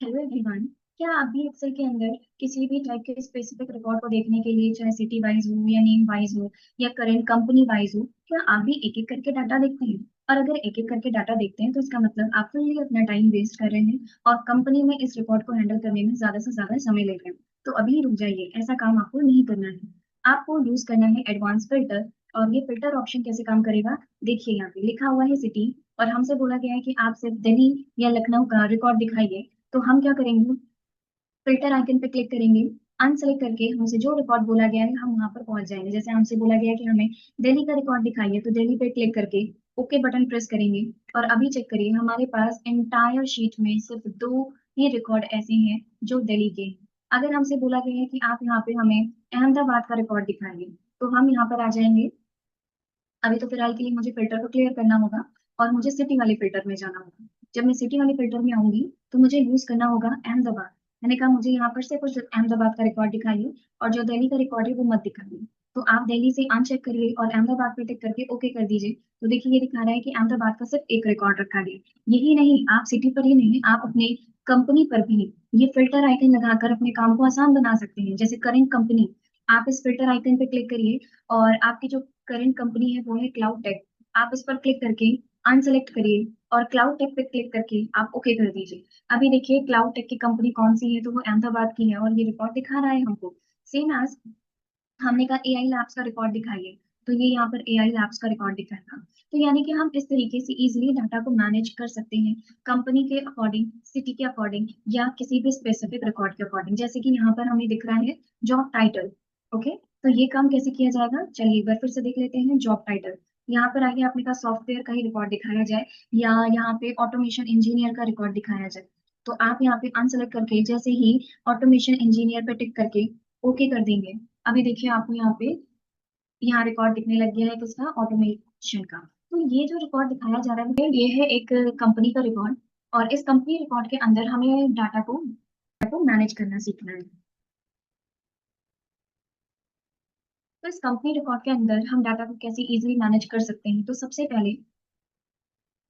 Hello everyone. क्या आप भी एक्सेल के अंदर किसी भी टाइप के स्पेसिफिक रिकॉर्ड को देखने के लिए, चाहे सिटी वाइज हो या नेम वाइज हो या करंट कंपनी वाइज हो, क्या आप भी एक एक करके डाटा देखते हैं? और अगर एक एक करके डाटा देखते हैं तो इसका मतलब आप फिर लिए अपना टाइम वेस्ट कर रहे हैं और कंपनी में इस रिकॉर्ड को हैंडल करने में ज्यादा से ज्यादा समय ले रहे हैं। तो अभी रुक जाइए, ऐसा काम आपको नहीं करना है। आपको यूज करना है एडवांस फिल्टर। और ये फिल्टर ऑप्शन कैसे काम करेगा, देखिए यहाँ पे लिखा हुआ है सिटी, और हमसे बोला गया है कि आप सिर्फ दिल्ली या लखनऊ का रिकॉर्ड दिखाइए। तो हम क्या करेंगे, फिल्टर आइकन पे क्लिक करेंगे, अनसेलेक्ट करके हमसे जो रिकॉर्ड बोला गया है हम वहां पर पहुंच जाएंगे। जैसे हमसे बोला गया है कि हमें दिल्ली का रिकॉर्ड दिखाइए, तो दिल्ली पे क्लिक करके ओके बटन प्रेस करेंगे। और अभी चेक करिए, हमारे पास एंटायर शीट में सिर्फ दो ही रिकॉर्ड ऐसे हैं जो दिल्ली के हैं। अगर हमसे बोला गया है कि आप यहाँ पे हमें अहमदाबाद का रिकॉर्ड दिखाइए, तो हम यहाँ पर आ जाएंगे। अभी तो फिलहाल के लिए मुझे फिल्टर को क्लियर करना होगा और मुझे सिटी वाले फिल्टर में जाना होगा। जब मैं सिटी वाले फिल्टर में आऊंगी तो मुझे यूज करना होगा अहमदाबाद। मैंने कहा मुझे यहाँ पर से कुछ अहमदाबाद का रिकॉर्ड दिखाइए, और जो दिल्ली का रिकॉर्ड है वो मत दिखाइए। तो आप दिल्ली से अनचेक करिए और अहमदाबाद पे टिक करके ओके कर दीजिए। तो देखिए ये दिखा रहा है कि अहमदाबाद का सिर्फ एक रिकॉर्ड रखा गया। यही नहीं, आप सिटी पर ही नहीं, आप अपने कंपनी पर भी ये फिल्टर आइकन लगाकर अपने काम को आसान बना सकते हैं। जैसे करेंट कंपनी, आप इस फिल्टर आइकन पे क्लिक करिए और आपकी जो करंट कंपनी है वो है क्लाउड टेक। आप इस पर क्लिक करके अनसेलेक्ट करिए और क्लाउड टेक पे क्लिक करके आप ओके कर दीजिए। अभी देखिए क्लाउड टेक की कंपनी कौन सी है, तो वो अहमदाबाद की है और ये रिकॉर्ड दिखा रहा है हमको। सेम एज हमने कहा एआई लैब्स का रिकॉर्ड दिखाइए, तो ये यहाँ पर एआई लैब्स का रिकॉर्ड दिखाएगा। तो यानी कि हम इस तरीके से इजीली डाटा को मैनेज कर सकते हैं, कंपनी के अकॉर्डिंग, सिटी के अकॉर्डिंग, या किसी भी स्पेसिफिक रिकॉर्ड के अकॉर्डिंग। जैसे कि यहाँ पर हमें दिख रहा है जॉब टाइटल। ओके, तो ये काम कैसे किया जाएगा, चलिए एक बार फिर से देख लेते हैं। जॉब टाइटल, यहाँ पर आगे आपने कहा सॉफ्टवेयर का ही रिकॉर्ड दिखाया जाए या यहाँ पे ऑटोमेशन इंजीनियर का रिकॉर्ड दिखाया जाए। तो आप यहाँ पे अनसेलेक्ट करके जैसे ही ऑटोमेशन इंजीनियर पे टिक करके ओके कर देंगे, अभी देखिए आपको यहाँ पे यहाँ रिकॉर्ड दिखने लग गया है किसका, ऑटोमेशन का। तो ये जो रिकॉर्ड दिखाया जा रहा है ये है एक कंपनी का रिकॉर्ड, और इस कंपनी रिकॉर्ड के अंदर हमें डाटा को मैनेज करना सीखना है। तो इस कंपनी रिकॉर्ड के अंदर हम डाटा को कैसे इजीली मैनेज कर सकते हैं, तो सबसे पहले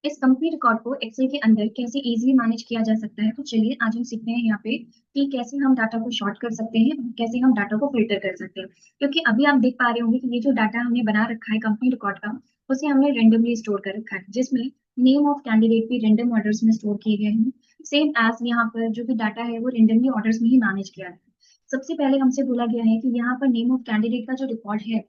इस कंपनी रिकॉर्ड को एक्सेल के अंदर कैसे इजीली मैनेज किया जा सकता है, तो चलिए आज हम सीखते हैं यहाँ पे कि कैसे हम डाटा को शॉर्ट कर सकते हैं और कैसे हम डाटा को फिल्टर कर सकते हैं। क्योंकि अभी आप देख पा रहे होंगे कि ये जो डाटा हमने बना रखा है कंपनी रिकॉर्ड का, उसे हमने रेंडमली स्टोर कर रखा है, जिसमें नेम ऑफ कैंडिडेट भी रेंडम ऑर्डर्स में स्टोर किए गए हैं। सेम एज यहाँ पर जो भी डाटा है वो रेंडमली ऑर्डर्स में ही मैनेज किया है। सबसे पहले हमसे बोला गया है कि यहाँ पर नेम ऑफ कैंडिडेट का जो रिकॉर्ड है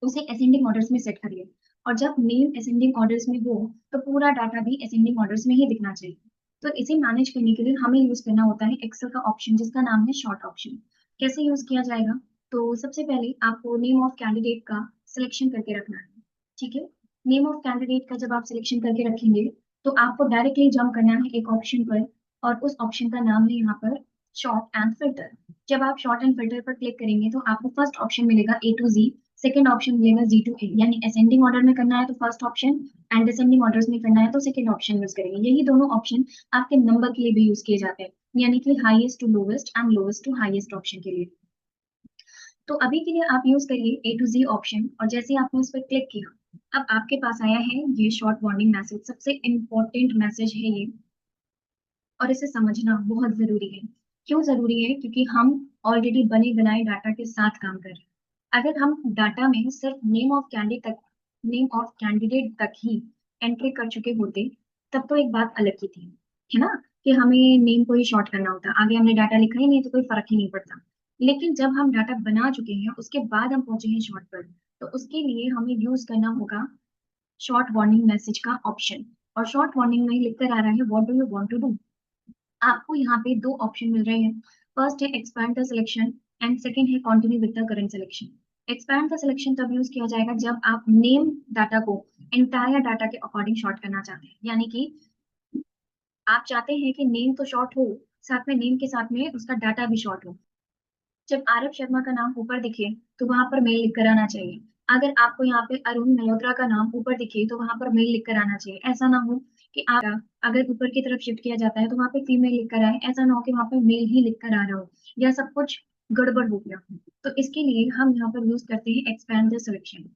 उसे असेंडिंग ऑर्डर्स में सेट करिए। और जब नेम असेंडिंग ऑर्डर्स में हो तो पूरा डाटा भी असेंडिंग ऑर्डर्स में ही दिखना चाहिए। तो इसे मैनेज करने के लिए हमें यूज करना होता है एक्सेल का ऑप्शन जिसका नाम है शॉर्ट ऑप्शन। कैसे यूज किया जाएगा, तो सबसे पहले आपको नेम ऑफ कैंडिडेट का सिलेक्शन करके रखना है। ठीक है, नेम ऑफ कैंडिडेट का जब आप सिलेक्शन करके रखेंगे तो आपको डायरेक्टली जंप करना है एक ऑप्शन पर, और उस ऑप्शन का नाम है यहाँ पर शॉर्ट एंड फिल्टर। जब आप शॉर्ट एंड फिल्टर पर क्लिक करेंगे तो आपको फर्स्ट ऑप्शन मिलेगा ए टू जी, सेकंड ऑप्शन मिलेगा जी टू ए। यानी असेंडिंग ऑर्डर में करना है तो first option, and descending orders में करना है तो सेकंड ऑप्शन यूज करेंगे। यही दोनों ऑप्शन आपके नंबर के लिए भी यूज किए जाते हैं, यानी कि highest to lowest and lowest to highest option के लिए। तो अभी के लिए आप यूज करिए ए टू जी ऑप्शन, और जैसे ही आपने उस पर क्लिक किया अब आपके पास आया है ये शॉर्ट वार्निंग मैसेज। सबसे इंपॉर्टेंट मैसेज है ये, और इसे समझना बहुत जरूरी है। क्यों जरूरी है, क्योंकि हम ऑलरेडी बने बनाए डाटा के साथ काम कर रहे हैं। अगर हम डाटा में सिर्फ नेम ऑफ कैंडिडेट तक ही एंट्री कर चुके होते तब तो एक बात अलग ही थी, है ना, कि हमें नेम को ही शॉर्ट करना होता, आगे हमने डाटा लिखा ही नहीं तो कोई फर्क ही नहीं पड़ता। लेकिन जब हम डाटा बना चुके हैं उसके बाद हम पहुंचे हैं शॉर्ट पर, तो उसके लिए हमें यूज करना होगा शॉर्ट वार्निंग मैसेज का ऑप्शन। और शॉर्ट वार्निंग में लिख कर आ रहा है what do you want to do. आपको यहाँ पे दो ऑप्शन मिल रहे हैं, फर्स्ट है expand the selection and second है continue with the current selection. Expand the selection तब यूज किया जाएगा जब आप नेम डाटा को एंटायर डाटा के अकॉर्डिंग शॉर्ट करना चाहते हैं, यानी कि आप चाहते हैं कि नेम तो शॉर्ट हो, साथ में नेम के साथ में उसका डाटा भी शॉर्ट हो। जब आरव शर्मा का नाम ऊपर दिखे तो वहां पर मेल लिख कर आना चाहिए। अगर आपको यहाँ पे अरुण मल्होत्रा का नाम ऊपर दिखे तो वहां पर मेल लिख कर आना चाहिए। ऐसा ना हो कि आप अगर ऊपर की तरफ शिफ्ट किया जाता है तो वहां पे फीमेल लिख कर आए, ऐसा ना हो कि वहां पे मेल ही लिख कर आ रहा हो या सब कुछ गड़बड़ हो गया हो। तो इसके लिए हम यहाँ पर यूज करते हैं एक्सपैंड द सिलेक्शन।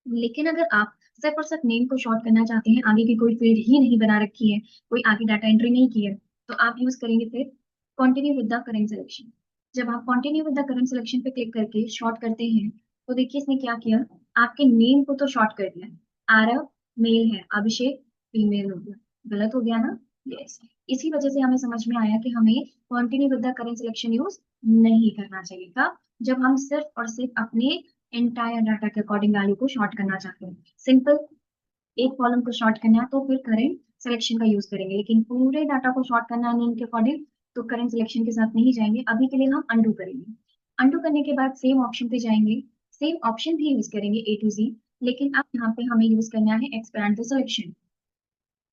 लेकिन अगर आप सिर्फ और सिर्फ नेम को शॉर्ट करना चाहते हैं, आगे की कोई फील्ड ही नहीं बना रखी है, कोई आगे डाटा एंट्री नहीं की है, तो आप यूज करेंगे फिर continue with the current selection. जब आप continue with the current selection पे क्लिक करके शॉर्ट करते हैं तो देखिए इसने क्या किया, आपके नेम को तो शॉर्ट कर दिया। आरव मेल है, अभिषेक फीमेल हो गया, गलत हो गया ना। यस, इसी वजह से हमें समझ में आया कि हमें continue with the current selection use नहीं करना चाहिए था, जब हम सिर्फ और सिर्फ अपने एंटायर डाटा के अकॉर्डिंग वैल्यू को शॉर्ट करना चाहते हैं। सिंपल, एक कॉलम को शॉर्ट करना है तो फिर करंट सिलेक्शन का यूज करेंगे, लेकिन पूरे डाटा को शॉर्ट करना है नेम के अकॉर्डिंग तो करंट सिलेक्शन के साथ नहीं जाएंगे। अभी के लिए हम अंडू करेंगे। अंडू करने के बाद सेम ऑप्शन पे जाएंगे, सेम ऑप्शन भी यूज करेंगे ए टू जी, लेकिन अब यहाँ पे हमें यूज करना है expand the selection.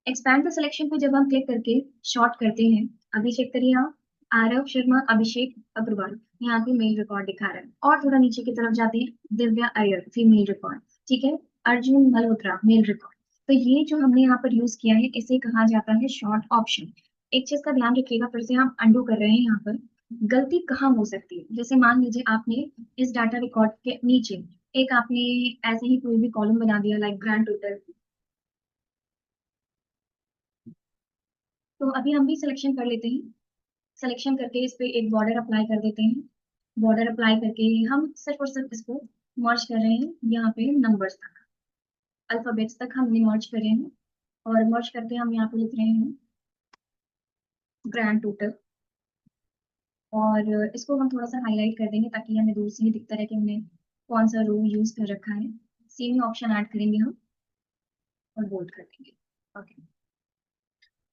Expand the selection पे जब हम क्लिक करके शॉर्ट करते हैं, अभी चेक करिए आप, आरव शर्मा अभिषेक अग्रवाल, यहाँ पे मेल रिकॉर्ड दिखा रहा है। और थोड़ा नीचे की तरफ जाते हैं, दिव्या अय्यर फीमेल रिकॉर्ड, ठीक है, अर्जुन मल्होत्रा मेल रिकॉर्ड। तो ये जो हमने यहाँ पर यूज किया है इसे कहा जाता है शॉर्ट ऑप्शन। एक चीज का ध्यान रखिएगा, फिर से हम अंडू कर रहे हैं यहाँ पर, गलती कहाँ हो सकती है। जैसे मान लीजिए आपने इस डाटा रिकॉर्ड के नीचे एक आपने ऐसे ही कोई भी कॉलम बना दिया लाइक ग्रैंड टोटल, तो अभी हम भी सिलेक्शन कर लेते हैं। सिलेक्शन करके इस पे एक बॉर्डर अप्लाई कर देते हैं। बॉर्डर अप्लाई करके हम सिर्फ और सिर्फ इसको मर्ज कर रहे हैं यहाँ पे नंबर्स तक, अल्फाबेट्स तक हमने मर्ज करे हैं। और मर्ज करके हम यहाँ पे लिख रहे हैं ग्रैंड टोटल। और इसको हम थोड़ा सा हाईलाइट कर देंगे ताकि हमें दूर से ही दिखता रहे कि हमने कौन सा रो यूज कर रखा है। सेम ऑप्शन ऐड करेंगे हम और बोल्ड कर देंगे। ओके,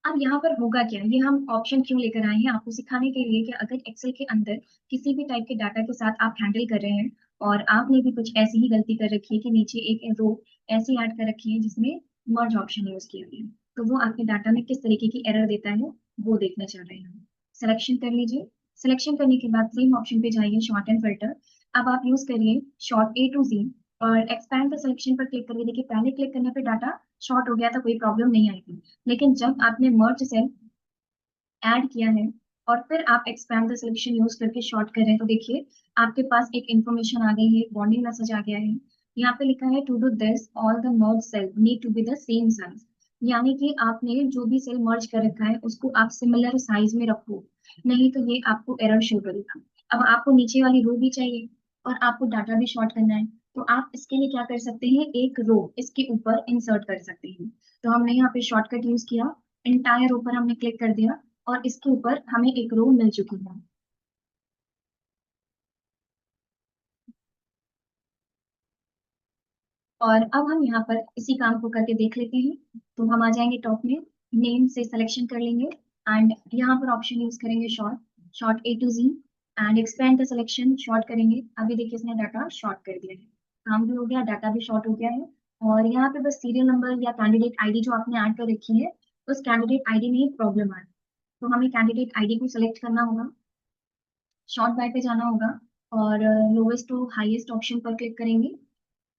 अब यहाँ पर होगा क्या, ये हम ऑप्शन क्यों लेकर आए हैं आपको सिखाने के लिए कि अगर एक्सेल के अंदर किसी भी टाइप के डाटा के साथ आप हैंडल कर रहे हैं और आपने भी कुछ ऐसी ही गलती कर रखी है कि नीचे एक रो ऐसी ऐड कर रखी है जिसमें मर्ज ऑप्शन यूज किया गया है, तो वो आपके डाटा में किस तरीके की एरर देता है वो देखना चाह रहे हैं। सिलेक्शन कर लीजिए। सिलेक्शन करने के बाद सेम ऑप्शन पे जाइए, शॉर्ट एंड फिल्टर। अब आप यूज करिए शॉर्ट ए टू जी और एक्सपैंड द सिलेक्शन पर क्लिक करिए। देखिए पहले क्लिक करने पे डाटा शॉर्ट हो गया था, कोई प्रॉब्लम नहीं आई थी, लेकिन जब आपने मर्ज सेल ऐड किया है और फिर आप एक्सपैंड द सिलेक्शन यूज करके शॉर्ट कर रहे हैं तो देखिए आपके पास एक इंफॉर्मेशन आ गई है, वार्निंग मैसेज आ गया है। यहाँ पे लिखा है to do this all the merge cell need to be the same size, यानी कि आपने जो भी सेल मर्ज कर रखा है उसको आप सिमिलर साइज में रखो, नहीं तो ये आपको एरर शो करेगा। अब आपको नीचे वाली रो भी चाहिए और आपको डाटा भी शॉर्ट करना है, तो आप इसके लिए क्या कर सकते हैं, एक रो इसके ऊपर इंसर्ट कर सकते हैं। तो हमने यहाँ पे शॉर्टकट यूज किया, इंटायर ऊपर हमने क्लिक कर दिया और इसके ऊपर हमें एक रो मिल चुकी है। और अब हम यहाँ पर इसी काम को करके देख लेते हैं। तो हम आ जाएंगे टॉप में, नेम से सिलेक्शन कर लेंगे एंड यहाँ पर ऑप्शन यूज करेंगे sort, sort A to Z and expand the selection sort करेंगे। अभी देखिए इसने डाटा शॉर्ट कर दिया है, काम भी हो गया, डाटा भी शॉर्ट हो गया है। और यहाँ पे बस सीरियल नंबर या कैंडिडेट आईडी जो आपने ऐड कर रखी है उस कैंडिडेट आईडी में ही प्रॉब्लम आ रही है, तो हमें कैंडिडेट आईडी को सिलेक्ट करना होगा, शॉर्ट बाय पे जाना होगा और लोवेस्ट टू हाईएस्ट ऑप्शन पर क्लिक करेंगे।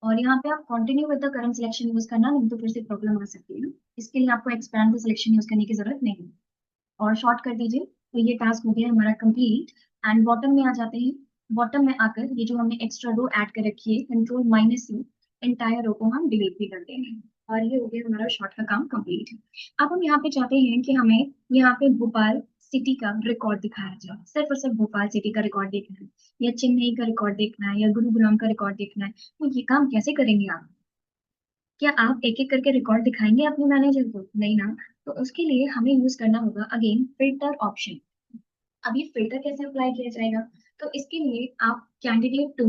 और यहाँ पे आप continue with the current selection use करना, नहीं तो फिर से प्रॉब्लम आ सकती है। इसके लिए आपको एक्सपैंड द सिलेक्शन यूज करने की जरूरत नहीं है और शॉर्ट कर दीजिए। तो ये टास्क हो गया हमारा कंप्लीट एंड बॉटम में आ जाते हैं। बॉटम में आकर ये जो हमने एक्स्ट्रा रो ऐड कर रखी है कंट्रोल माइनस सी, एंटायर रो को हम डिलीट भी कर देंगे और ये हो गया हमारा शॉर्ट का काम कंप्लीट। अब हम यहाँ पे चाहते हैं कि हमें यहाँ पे भोपाल सिटी का रिकॉर्ड दिखाया जाए, सिर्फ और सिर्फ भोपाल सिटी का रिकॉर्ड देखना है या चेन्नई का रिकॉर्ड देखना है या गुरुग्राम का रिकॉर्ड देखना है, तो ये काम कैसे करेंगे आप, क्या आप एक एक करके रिकॉर्ड दिखाएंगे अपने मैनेजर को, नहीं ना। तो उसके लिए हमें यूज करना होगा अगेन फिल्टर ऑप्शन। अब ये फिल्टर कैसे अप्लाई किया जाएगा, तो इसके लिए आप कैंडिडेट टू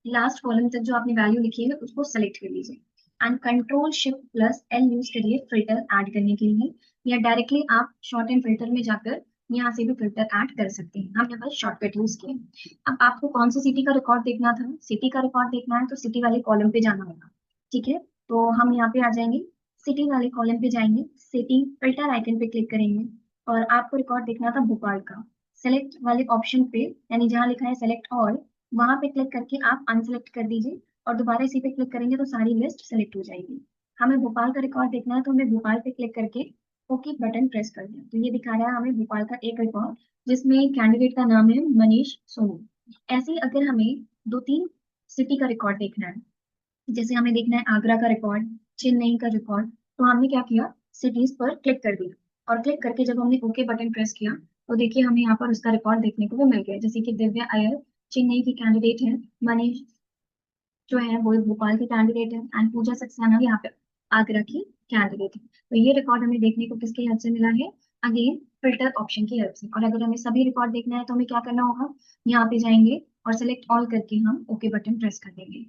लास्ट कॉलम तक जो आपने वैल्यू लिखी है उसको सेलेक्ट कर लीजिए and control shift plus L use करिए फिल्टर ऐड करने के लिए, या डायरेक्टली आप शॉर्ट एंड फिल्टर में जाकर यहाँ से भी फिल्टर ऐड कर सकते हैं, हमने बस शॉर्टकट यूज किया। अब आपको कौन सी सिटी का रिकॉर्ड देखना था, सिटी का रिकॉर्ड देखना है तो सिटी वाले कॉलम पे जाना होगा, ठीक है। तो हम यहाँ पे आ जाएंगे, सिटी वाले कॉलम पे जाएंगे, सिटी फिल्टर आइकन पे क्लिक करेंगे और आपको रिकॉर्ड देखना था भोपाल का। सेलेक्ट वाले ऑप्शन पे यानी जहाँ लिखा है सेलेक्ट ऑल, वहां पे क्लिक करके आप अनसेलेक्ट कर दीजिए और दोबारा इसी पे क्लिक करेंगे तो सारी लिस्ट सेलेक्ट हो जाएगी। हमें भोपाल का रिकॉर्ड देखना है तो हमें भोपाल पे क्लिक करके ओके बटन प्रेस कर दिया, तो ये दिखा रहा है हमें भोपाल का एक रिकॉर्ड जिसमें कैंडिडेट का नाम है मनीष सोनू। ऐसे ही अगर हमें दो तीन सिटी का रिकॉर्ड देखना है, जैसे हमें देखना है आगरा का रिकॉर्ड, चेन्नई का रिकॉर्ड, तो हमने क्या किया, सिटीज पर क्लिक कर दिया। और क्लिक करके जब हमने ओके बटन प्रेस किया तो देखिए हमें यहाँ पर उसका रिकॉर्ड देखने को भी मिल गया, जैसे कि दिव्या अय्यर चेन्नई की कैंडिडेट है, मनीष जो है वो भोपाल के कैंडिडेट है, एंड पूजा सक्सेना यहाँ पे आगरा की कैंडिडेट है। तो ये रिकॉर्ड हमें देखने को किसकी हेल्प से मिला है? अगेन फिल्टर ऑप्शन की हेल्प से। और अगर हमें सभी रिकॉर्ड देखना है तो हमें क्या करना होगा? यहाँ पे जाएंगे और सिलेक्ट ऑल करके हम ओके बटन प्रेस कर देंगे।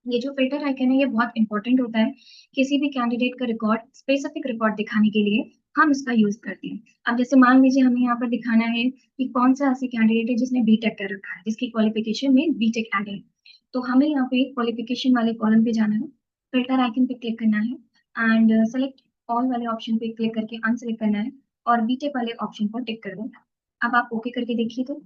ये जो फिल्टर आइकन है ये बहुत इंपॉर्टेंट होता है किसी भी कैंडिडेट का रिकॉर्ड, स्पेसिफिक रिकॉर्ड दिखाने के लिए हम इसका यूज करते हैं। अब जैसे मान लीजिए हमें यहाँ पर दिखाना है कि कौन सा ऐसे कैंडिडेट है जिसने बीटेक कर रखा है, जिसकी क्वालिफिकेशन में बीटेक ऐड है। तो हमें यहाँ पे क्वालिफिकेशन वाले कॉलम पे जाना है, फिल्टर आइकन पे क्लिक करना है एंड सेलेक्ट ऑल वाले ऑप्शन पे क्लिक करके अनसेलेक्ट करना है और बीटेक वाले ऑप्शन पर टिक कर देना है। अब आप ओके करके देखिए तो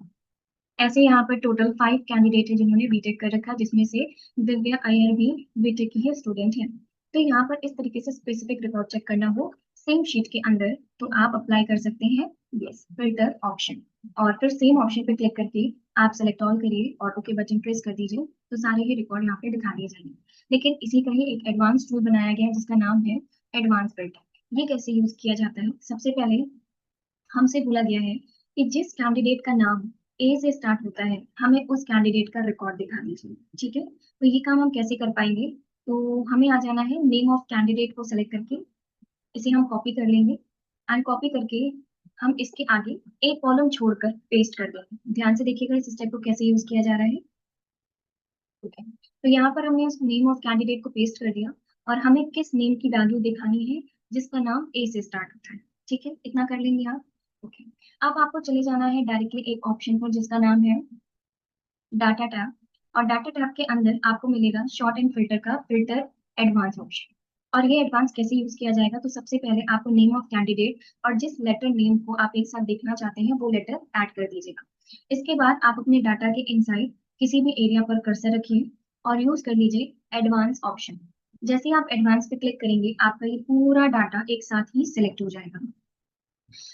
ऐसे यहाँ पर टोटल 5 कैंडिडेट है जिन्होंने बीटेक कर रखा, जिसमें से दिव्या अय्यर भी बीटेक की ही स्टूडेंट है। तो यहाँ पर इस तरीके से स्पेसिफिक रिकॉर्ड चेक करना हो सेम शीट के अंदर तो आप अप्लाई कर सकते हैं यस फिल्टर ऑप्शन, और फिर सेम ऑप्शन पे क्लिक करके आप सेलेक्ट ऑल करिए और ओके बटन प्रेस कर दीजिए तो सारे ही रिकॉर्ड यहाँ पे दिखा दिए जाएंगे। लेकिन इसी का ही एक एडवांस टूल बनाया गया है जिसका नाम है एडवांस फिल्टर। ये कैसे यूज किया जाता है? सबसे पहले हमसे बोला गया है कि जिस कैंडिडेट का नाम ए से स्टार्ट होता है हमें उस कैंडिडेट का रिकॉर्ड दिखा दीजिए। ठीक है, तो ये काम हम कैसे कर पाएंगे? तो हमें आ जाना है नेम ऑफ कैंडिडेट को सेलेक्ट करके, इसे हम कॉपी कर लेंगे एंड कॉपी करके हम इसके आगे एक कॉलम छोड़कर पेस्ट कर देंगे। ध्यान से देखिएगा इस स्टेप को कैसे यूज किया जा रहा है। ओके, तो यहाँ पर हमने उस नेम ऑफ कैंडिडेट को पेस्ट कर दिया और हमें किस नेम की वैल्यू दिखानी है जिसका नाम ए से स्टार्ट होता है। ठीक है, इतना कर लेंगे आप। ओके, अब आपको चले जाना है डायरेक्टली एक ऑप्शन पर जिसका नाम है डाटा टैब, और डाटा टैब के अंदर आपको मिलेगा शॉर्ट एंड फिल्टर का फिल्टर एडवांस ऑप्शन। और ये एडवांस कैसे यूज किया जाएगा? तो सबसे पहले आपको नेम ऑफ कैंडिडेट और जिस लेटर नेम को आप एक साथ देखना चाहते हैं वो लेटर ऐड कर दीजिएगा। इसके बाद आप अपने डाटा के इनसाइड किसी भी एरिया पर कर्सर रखिए और यूज कर लीजिए एडवांस ऑप्शन। जैसे ही आप एडवांस पे क्लिक करेंगे आपका ये पूरा डाटा एक साथ ही सिलेक्ट हो जाएगा।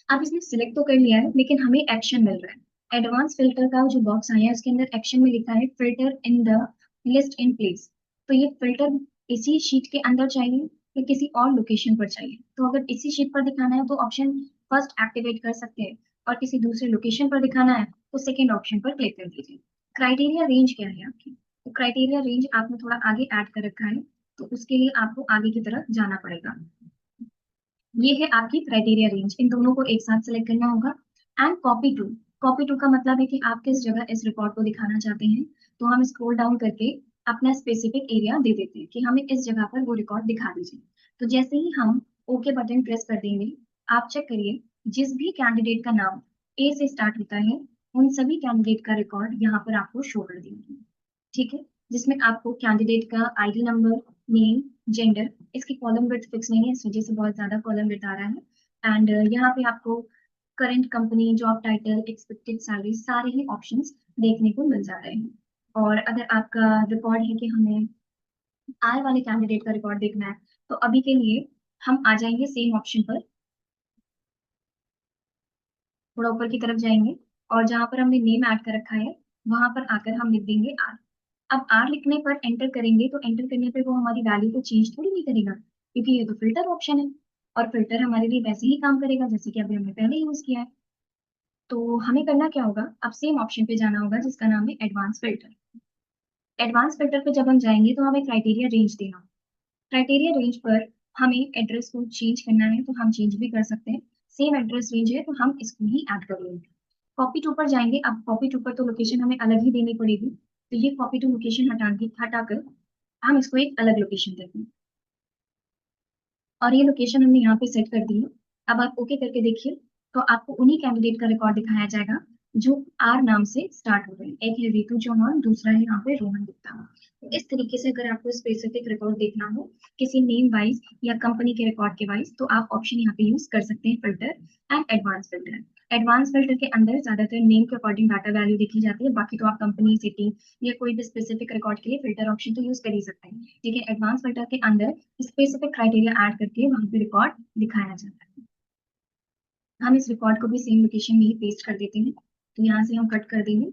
अब इसने सिलेक्ट तो कर लिया है लेकिन हमें एक्शन मिल रहा है। एडवांस फिल्टर का जो बॉक्स आया है उसके अंदर एक्शन में लिखा है filter in the list in place. तो ये फिल्टर इसी शीट के अंदर चाहिए या किसी और लोकेशन पर चाहिए? तो अगर इसी शीट पर दिखाना है तो ऑप्शन फर्स्ट एक्टिवेट कर सकते हैं, और किसी दूसरे लोकेशन पर दिखाना है तो सेकेंड ऑप्शन पर क्लिक कर दीजिए। क्राइटेरिया रेंज क्या है आपकी? तो क्राइटेरिया रेंज आपने थोड़ा आगे ऐड कर रखा है तो उसके लिए आपको आगे की तरफ जाना पड़ेगा। ये है आपकी क्राइटेरिया रेंज, इन दोनों को एक साथ सेलेक्ट करना होगा। And copy to, copy to का मतलब है कि आप किस जगह इस रिकॉर्ड को दिखाना चाहते हैं। तो हम स्क्रॉल डाउन करके अपना स्पेसिफिक एरिया दे देते हैं कि हमें इस जगह पर वो रिकॉर्ड दिखा दीजिए। तो जैसे ही हम ओके बटन प्रेस कर देंगे आप चेक करिए जिस भी कैंडिडेट का नाम ए से स्टार्ट होता है उन सभी कैंडिडेट का रिकॉर्ड यहाँ पर आपको शो कर देंगे। ठीक है, जिसमें आपको कैंडिडेट का आईडी नंबर, नेम, जेंडर, इसकी कॉलम विड्थ फिक्स नहीं है इस वजह से बहुत ज्यादा कॉलम विड्थ आ रहा है, एंड यहाँ पे आपको current company, job title, expected salary सारे ही ऑप्शंस देखने को मिल जा रहे हैं। और अगर आपका रिकॉर्ड है कि हमें आय वाले कैंडिडेट का रिकॉर्ड देखना है तो अभी के लिए हम आ जाएंगे सेम ऑप्शन पर, थोड़ा ऊपर की तरफ जाएंगे और जहां पर हमने नेम ऐड कर रखा है वहां पर आकर हम लिख देंगे आर। अब आर लिखने पर एंटर करेंगे तो एंटर करने पे वो हमारी वैल्यू को चेंज थोड़ी नहीं करेगा क्योंकि ये तो फिल्टर ऑप्शन है और फिल्टर हमारे लिए वैसे ही काम करेगा जैसे कि अभी हमने पहले यूज किया है। तो हमें करना क्या होगा? अब सेम ऑप्शन पे जाना होगा जिसका नाम है एडवांस फिल्टर। एडवांस फिल्टर पे जब हम जाएंगे तो हमें क्राइटेरिया रेंज देना होगा। क्राइटेरिया रेंज पर हमें एड्रेस को चेंज करना है तो हम चेंज भी कर सकते हैं। सेम एड्रेस रेंज है तो हम इसको ही ऐड कर लेंगे। कॉपी टू पर जाएंगे, अब कॉपी टू पर तो लोकेशन हमें अलग ही देनी पड़ेगी तो ये कॉपी टू लोकेशन हटाकर हम इसको एक अलग लोकेशन देते हैं और ये लोकेशन हमने यहाँ पे सेट कर दी है। अब आप ओके करके देखिए तो आपको उन्हीं कैंडिडेट का रिकॉर्ड दिखाया जाएगा जो आर नाम से स्टार्ट हो रहे हैं। एक है रितु चौहान, दूसरा है यहाँ पे रोहन गुप्ता। तो इस तरीके से अगर आपको स्पेसिफिक रिकॉर्ड देखना हो किसी नेम वाइज या कंपनी के रिकॉर्ड के वाइज तो आप ऑप्शन यहाँ पे यूज कर सकते हैं filter and advance filter. Advance filter के अंदर ज्यादातर नेम के अकॉर्डिंग डाटा वैल्यू देखी जाती है, बाकी तो आप कंपनी, सिटी या कोई भी स्पेसिफिक रिकॉर्ड के लिए फिल्टर ऑप्शन तो यूज कर ही सकते हैं। ठीक है, एडवांस फिल्टर के अंदर स्पेसिफिक क्राइटेरिया ऐड करके वहां पे रिकॉर्ड दिखाया जाता है। हम इस रिकॉर्ड को भी सेम लोकेशन में ही पेस्ट कर देते हैं, तो यहाँ से हम कट कर देंगे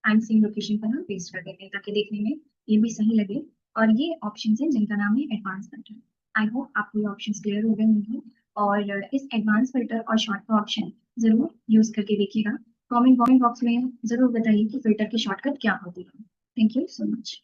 एंड सेम लोकेशन पर हम पेस्ट कर देते हैं ताकि देखने में ये भी सही लगे। और ये ऑप्शन है जिनका नाम है एडवांस फिल्टर। आई होप आपको ये ऑप्शन क्लियर हो गए होंगे। और इस एडवांस फिल्टर और शॉर्टकट ऑप्शन जरूर यूज करके देखिएगा। कमेंट बॉक्स में जरूर बताइए कि फिल्टर की शॉर्टकट क्या होती है। Thank you so much.